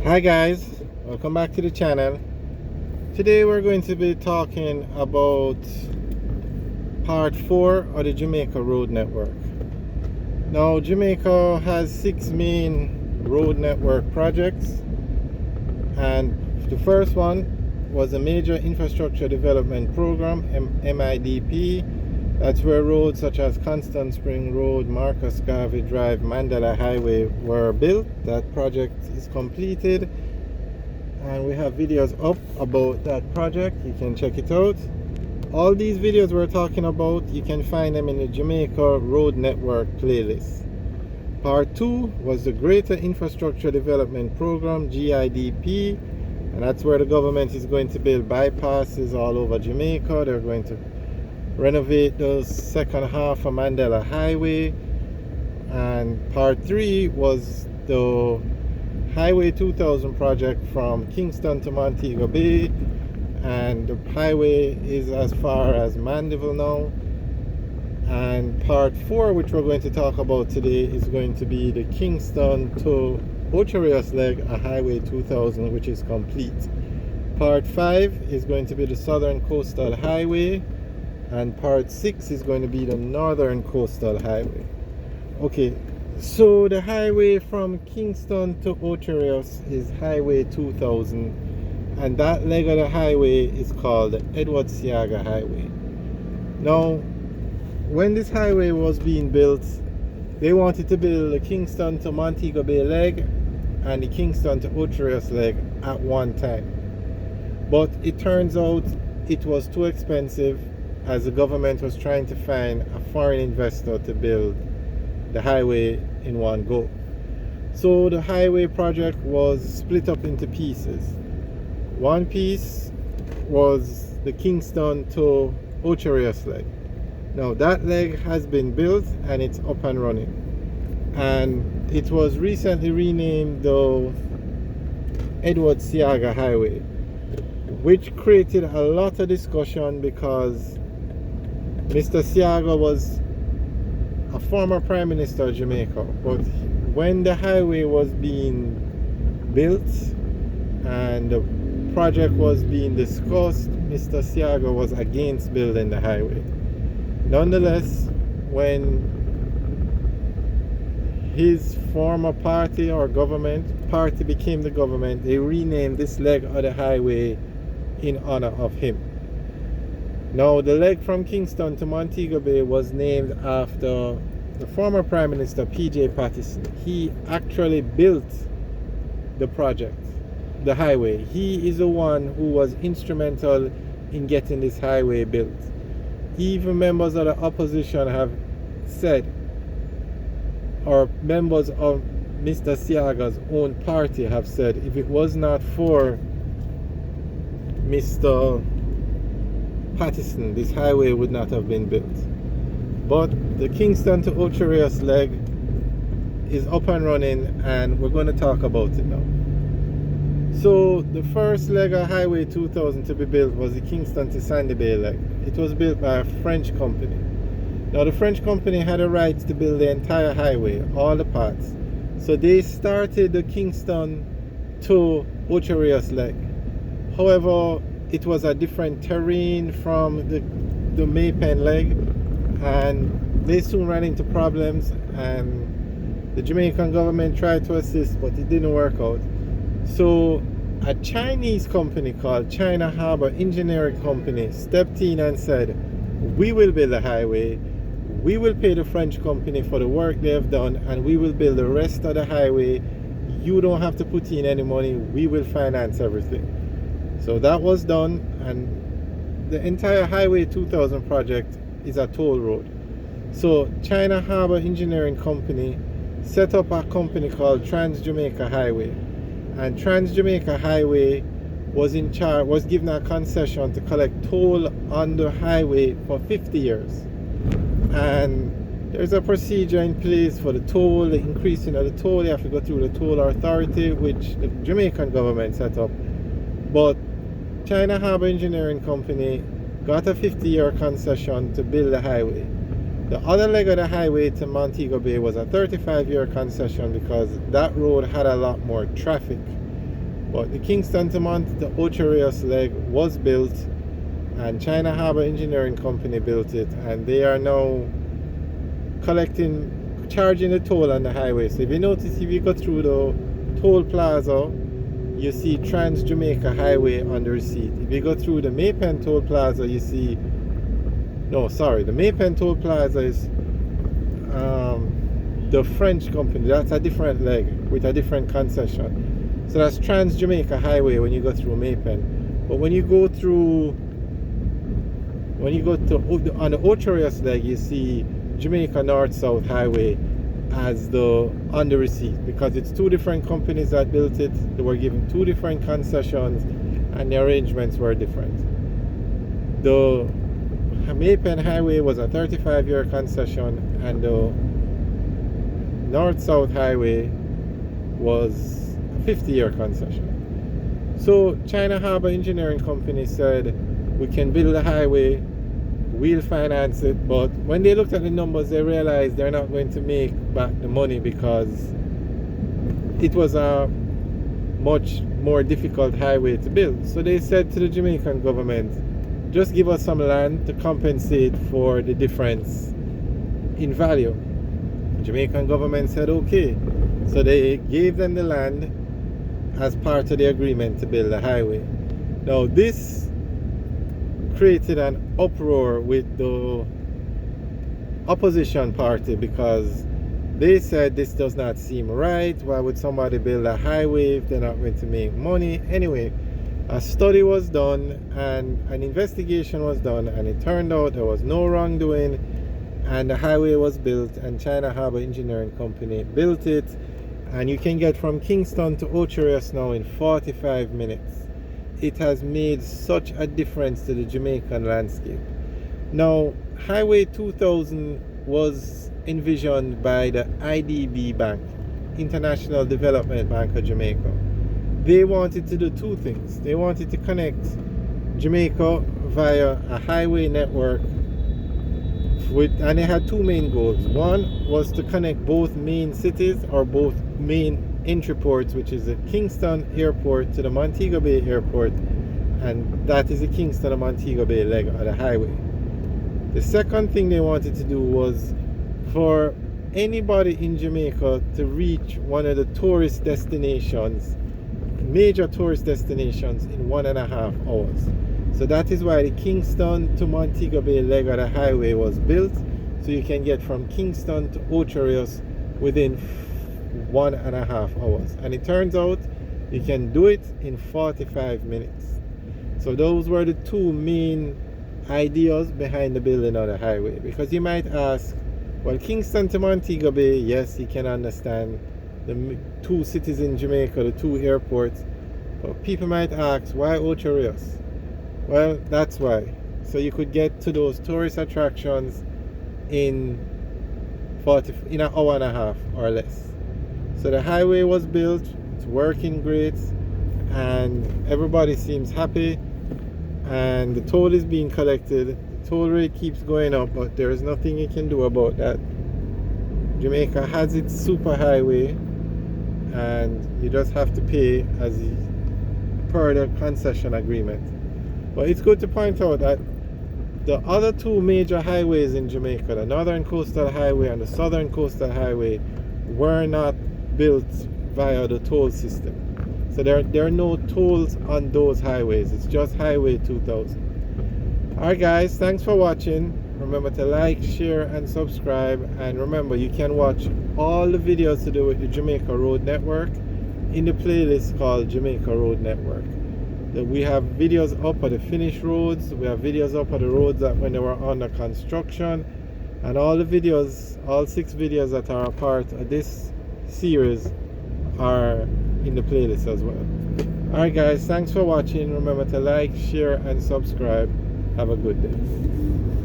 Hi guys, welcome back to the channel. Today we're going to be talking about part 4 of the Jamaica Road Network. Now Jamaica has 6 main road network projects, and the first one was a major infrastructure development program, MIDP. That's where roads such as Constant Spring Road, Marcus Garvey Drive, Mandela Highway were built. That project is completed, and we have videos up about that project. You can check it out. All these videos we're talking about, you can find them in the Jamaica Road Network playlist. Part 2 was the Greater Infrastructure Development Program, GIDP, and that's where the government is going to build bypasses all over Jamaica. They're going to renovate the second half of Mandela Highway. And part 3 was the Highway 2000 project from Kingston to Montego Bay, and the highway is as far as Mandeville now. And part 4, which we're going to talk about today, is going to be the Kingston to Ocherius leg of Highway 2000, which is complete. Part 5 is going to be the Southern Coastal Highway, and part 6 is going to be the Northern Coastal Highway. Okay, so the highway from Kingston to Ocherius is Highway 2000, and that leg of the highway is called the Edward Seaga Highway. Now, when this highway was being built, they wanted to build the Kingston to Montego Bay leg and the Kingston to Ocherius leg at one time. But it turns out it was too expensive, as the government was trying to find a foreign investor to build the highway in one go. So the highway project was split up into pieces. One piece was the Kingston to Ocherius leg. Now that leg has been built and it's up and running, and it was recently renamed the Edward Seaga Highway, which created a lot of discussion because Mr. Seaga was a former Prime Minister of Jamaica, but when the highway was being built and the project was being discussed, Mr. Seaga was against building the highway. Nonetheless, when his former party or party became the government, they renamed this leg of the highway in honor of him. Now, the leg from Kingston to Montego Bay was named after the former Prime Minister, P.J. Patterson. He actually built the project, the highway. He is the one who was instrumental in getting this highway built. Even members of the opposition have said, or members of Mr. Seaga's own party have said, if it was not for Mr. Patterson, this highway would not have been built. But the Kingston to Ocherius leg is up and running, and we're going to talk about it now. So the first leg of Highway 2000 to be built was the Kingston to Sandy Bay leg. It was built by a French company. Now the French company had a right to build the entire highway, all the parts. So they started the Kingston to Ocherius leg. However, it was a different terrain from the Maypen leg, and they soon ran into problems, and the Jamaican government tried to assist, but it didn't work out. So a Chinese company called China Harbour Engineering Company stepped in and said, we will build a highway, we will pay the French company for the work they have done, and we will build the rest of the highway. You don't have to put in any money, we will finance everything. So that was done, and the entire Highway 2000 project is a toll road. So China Harbour Engineering Company set up a company called Trans Jamaica Highway, and Trans Jamaica Highway was given a concession to collect toll on the highway for 50 years. And there's a procedure in place for the toll, the increasing of the toll. You have to go through the toll authority, which the Jamaican government set up. But China Harbour Engineering Company got a 50-year concession to build the highway. The other leg of the highway to Montego Bay was a 35-year concession because that road had a lot more traffic. But the Kingston to the Ocho Rios leg was built, and China Harbour Engineering Company built it, and they are now charging the toll on the highway. So if you notice, if you go through the toll plaza, you see Trans Jamaica Highway on the receipt. If you go through the Maypen Toll Plaza, you see, no, sorry, the Maypen Toll Plaza is the French company. That's a different leg with a different concession. So that's Trans Jamaica Highway when you go through Maypen. But when you go to on the Ocho Rios leg, you see Jamaica North South Highway as on the receipt, because it's two different companies that built it. They were given two different concessions, and the arrangements were different. The Maypen Highway was a 35-year concession, and the North South Highway was a 50-year concession. So China Harbour Engineering Company said, we can build a highway, we'll finance it. But when they looked at the numbers, they realized they're not going to make back the money, because it was a much more difficult highway to build. So they said to the Jamaican government, just give us some land to compensate for the difference in value. The Jamaican government said okay. So they gave them the land as part of the agreement to build the highway. Now this created an uproar with the opposition party, because they said this does not seem right. Why would somebody build a highway if they're not going to make money? Anyway, a study was done and an investigation was done, and it turned out there was no wrongdoing, and the highway was built, and China Harbour Engineering Company built it, and you can get from Kingston to Ocho Rios now in 45 minutes. It has made such a difference to the Jamaican landscape. Now, Highway 2000 was envisioned by the IDB Bank, International Development Bank of Jamaica. They wanted to do two things. They wanted to connect Jamaica via a highway network and they had two main goals. One was to connect both main cities, or both main entry ports, which is the Kingston Airport to the Montego Bay Airport, and that is the Kingston and Montego Bay leg of the highway. The second thing they wanted to do was for anybody in Jamaica to reach one of the tourist destinations, major tourist destinations, in 1.5 hours. So that is why the Kingston to Montego Bay leg of the highway was built, so you can get from Kingston to Ocho Rios within 1.5 hours. And it turns out you can do it in 45 minutes. So those were the two main ideas behind the building of the highway. Because you might ask, well, Kingston to Montego Bay, yes, you can understand the two cities in Jamaica, the two airports. But people might ask, why Ocho Rios? Well, that's why. So you could get to those tourist attractions in an hour and a half or less. So the highway was built, it's working great, and everybody seems happy, and the toll is being collected. The toll rate keeps going up, but there is nothing you can do about that. Jamaica has its super highway, and you just have to pay as per the concession agreement. But it's good to point out that the other two major highways in Jamaica, the Northern Coastal Highway and the Southern Coastal Highway, were not built via the toll system. So there are no tolls on those highways. It's just Highway 2000. Alright guys, thanks for watching. Remember to like, share and subscribe, and remember you can watch all the videos to do with the Jamaica Road Network in the playlist called Jamaica Road Network. We have videos up of the finished roads, we have videos up of the roads that when they were under construction, and all the videos, all 6 videos that are a part of this series are in the playlist as well. Alright guys, thanks for watching. Remember to like, share and subscribe. Have a good day.